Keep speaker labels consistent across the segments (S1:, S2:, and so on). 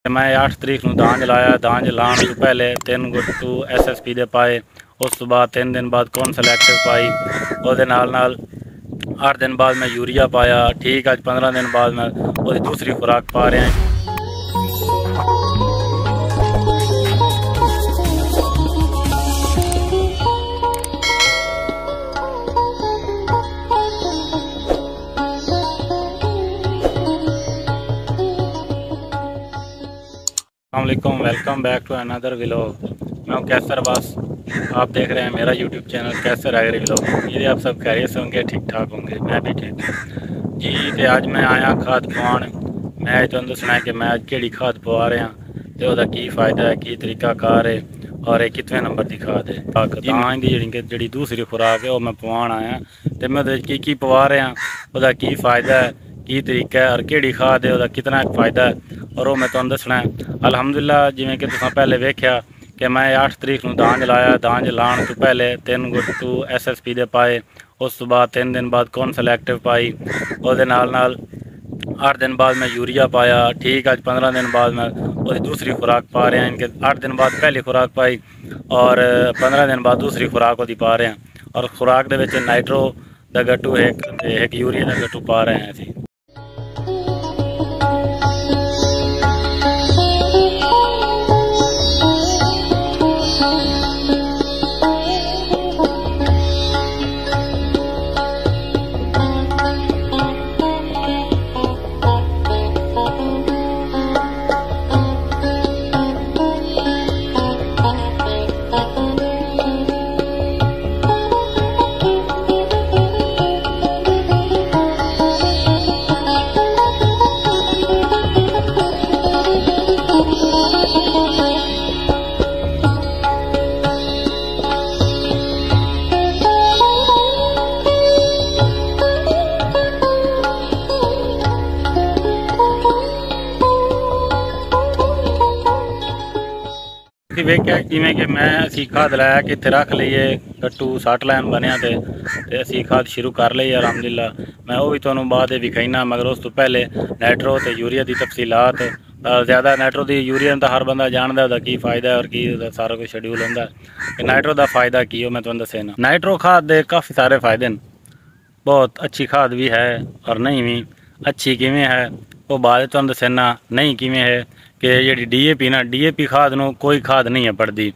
S1: मैं 8 तरीक ਨੂੰ ਦਾਂਜ ਲਾਇਆ। ਦਾਂਜ ਲਾਉਣ ਤੋਂ ਪਹਿਲੇ 3 ਗੁੱਟੂ SSP ਦੇ ਪਾਏ। ਉਸ ਤੋਂ ਬਾਅਦ 3 ਦਿਨ ਬਾਅਦ ਕੌਨ ਸਿਲੈਕਟਿਵ ਪਾਈ। ਉਹਦੇ ਨਾਲ 8 दिन बाद मैं यूरिया पाया। ठीक आज 15 दिन बाद मैं वो दूसरी खुराक पा रहे हैं। अस्सलामुअलैकुम, welcome back to another vlog. मैं हूँ कैसर अब्बास, आप देख रहे हैं मेरा YouTube channel Qaiser agri vlog. ये आप सब खैरियत से होंगे, ठीक ठाक होंगे, मैं भी ठीक हूँ जी। तो आज मैं आया खाद पवान। मैं तुहानू दसना है कि मैं अज केड़ी खाद पवा रहा तो वह की फ़ायदा है, की तरीकाकार है और एक कितने नंबर की खाद है। धान की जी दूसरी खुराक है वह मैं पवान आया तो मैं की पवा रहा, वह की फ़ायदा है, की तरीका है और केड़ी खाद है, वह कितना फ़ायदा है और वो मैं तुहानू दसना है। अलहमदुलिल्लाह जिवें कि तुसां पहले वेख्या कि मैं 8 तरीक ਨੂੰ ਦਾਂਜ ਲਾਇਆ। ਦਾਂਜ ਲਾਉਣ ਤੋਂ ਪਹਿਲੇ 3 ਗੁੱਟੂ SSP ਦੇ ਪਾਏ। ਉਸ ਤੋਂ ਬਾਅਦ 3 दिन बाद कौन सिलैक्टिव पाई। ਉਹਦੇ ਨਾਲ 8 दिन बाद मैं यूरिया पाया। ठीक आज 15 दिन बाद मैं वो दूसरी खुराक पा रहे हैं। इनके 8 दिन बाद पहली खुराक पाई और 15 दिन बाद दूसरी खुराक वो पा रहे हैं। और खुराक के नाइट्रो का गट्टू एक यूरिया का गट्टू पा रहे हैं असी। वेख्या जिमें कि मैं असी खाद लाया कि इतने रख लीए गट्टू 60 लाइन बनया तो असी खाद शुरू कर ली अलहमदुलिल्लाह। मैं वो भी तुहानू बाद विखाईना, मगर उस तो पहले नाइट्रो तो यूरिया की तफसीलात ज़्यादा नाइट्रो की यूरिया तो हर बंदा जानता है की फ़ायदा है और की सारा कुछ शेड्यूल होंगे कि नाइट्रो का फ़ायदा की हो मैं तुहानू दसेना। नाइट्रो खाद के काफ़ी सारे फ़ायदे हैं, बहुत अच्छी खाद भी है और नहीं भी। अच्छी किमें है वो बाद तुहानू दसेना, नहीं किमें है कि जी DAP ना DAP खाद नू कोई खाद नहीं है पड़ती।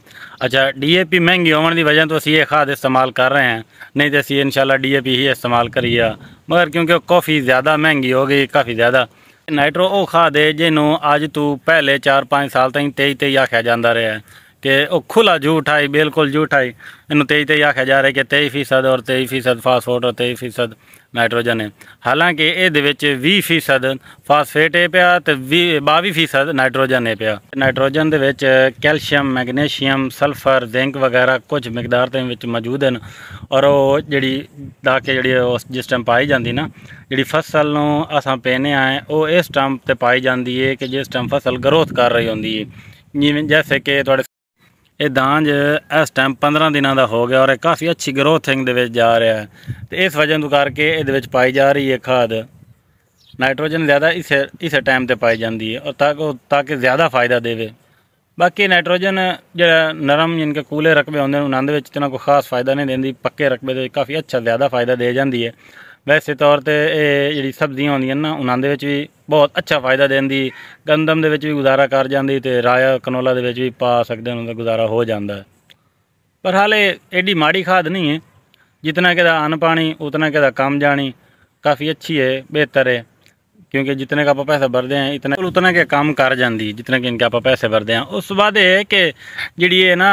S1: अच्छा DAP महंगी होने की वजह तो असी ये खाद इस्तेमाल कर रहे हैं, नहीं तो असी इंशाल्लाह DAP ही इस्तेमाल करिए, मगर क्योंकि काफ़ी ज़्यादा महंगी हो गई, काफ़ी ज़्यादा। नाइट्रो वो खाद है जिन्हों अज तू पहले 4-5 साल तक 23 आख्या जाता रहा है कि वह खुला झूठ आई, बिल्कुल झूठ आई। इन्हों 23 आख्या जा रहा है कि 23% और 23% फास्फोट और 23% नाइट्रोजन है। हालांकि ये 20% फास्फेट है पाया तो 22% नाइट्रोजन है पाया। नाइट्रोजन के कैल्शियम, मैगनीशियम, सल्फर, जिंक वगैरह कुछ मिकदार के मौजूद हैं और वो जी दाके जी जिस टाइम पाई जाती ना जी फसल नूं असां पेने आए वो इस टाइम पर पाई जाती है कि जिस टाइम फसल ग्रोथ कर रही होंगी है। जिवें जैसे कि थोड़े ये दांज इस टाइम 15 दिनों का हो गया और काफ़ी अच्छी ग्रोथिंग जा रहा है, तो इस वजह तो करके ये पाई जा रही है खाद। नाइट्रोजन ज़्यादा इस टाइम पर पाई जाती है और ताकि ज़्यादा फ़ायदा देवे। बाकी नाइट्रोजन जो नरम जिनके कूले रकबे होंगे उन्होंने इतना कोई खास फ़ायदा नहीं देती, पक्के रकबे तो काफ़ी अच्छा ज़्यादा फ़ायदा दे जाती है। वैसे तौर पर ये जी सब्जियां होंदियां ना उन्होंने भी बहुत अच्छा फ़ायदा देंदी। गंदम के भी गुजारा कर जाती तो राया कनोला भी पा सकते हैं, उनका गुजारा हो जाता है। पर हाले एडी माड़ी खाद नहीं है, जितना कि अन्न पानी उतना कि कम जानी काफ़ी अच्छी है, बेहतर है। क्योंकि जितने का आप पैसे भरते हैं उतना के काम कर जाती, जितने कि इनके आप पैसे भरते हैं। उस बाद ये कि जी है ना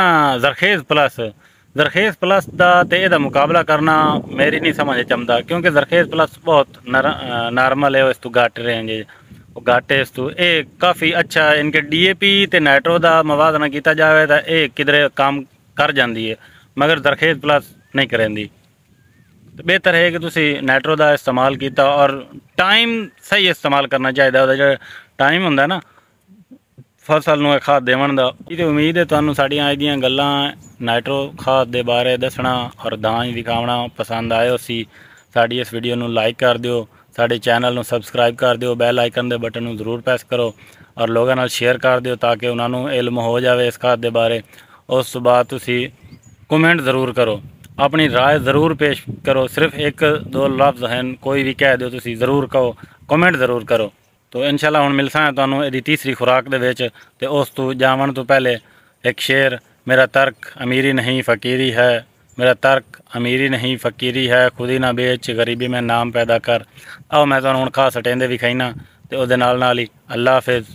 S1: जरखेज़ प्लस का तो यदा मुकाबला करना मेरी नहीं समझ चमता, क्योंकि जरखेज़ प्लस बहुत नॉर्मल है, इस तो घट रेंज है, घट है इस तो ये काफ़ी अच्छा। इनके DAP तो नाइट्रो का मवादना किया जाए तो ये किधरे काम कर जाती है, मगर जरखेज़ प्लस नहीं करेंदी। तो बेहतर है कि तुसी नाइट्रो का इस्तेमाल किया और टाइम सही इस्तेमाल करना चाहिए। जो टाइम होंगे ना फसल नूं खाद देवन दा। ये उम्मीद है तुहानूं साड़ियां अज दीयां गल्लां नाइट्रो खाद दे बारे दसना और दांज विखावना पसंद आए सी। साड़ी इस वीडियो नूं लाइक कर दिओ, साडे चैनल नूं सबसक्राइब कर दिओ, बैल आइकन दे बटन नूं जरूर प्रेस करो और लोगों नाल शेयर कर दिओ ताकि उन्होंने इल्म हो जाए इस खाद के बारे। उस तो बाद तुसी कमेंट ज़रूर करो, अपनी राय ज़रूर पेश करो। सिर्फ एक दो लफ्ज़ हैं, कोई भी कह दो तुसी ज़रूर कहो, कमेंट ज़रूर करो। तो इंशाल्लाह हुण मिलसा है तुहानू इहदी तीसरी खुराक दे विच। ते उस तो जावन तो पहले एक शेर, मेरा तर्क अमीरी नहीं फ़कीरी है, मेरा तर्क अमीरी नहीं फ़कीरी है, खुदी ना बेच गरीबी में नाम पैदा कर। आओ मैं तुहानू हुण खा सटेंदे विखाईना ते उहदे नाल ही अल्लाह हाफिज़।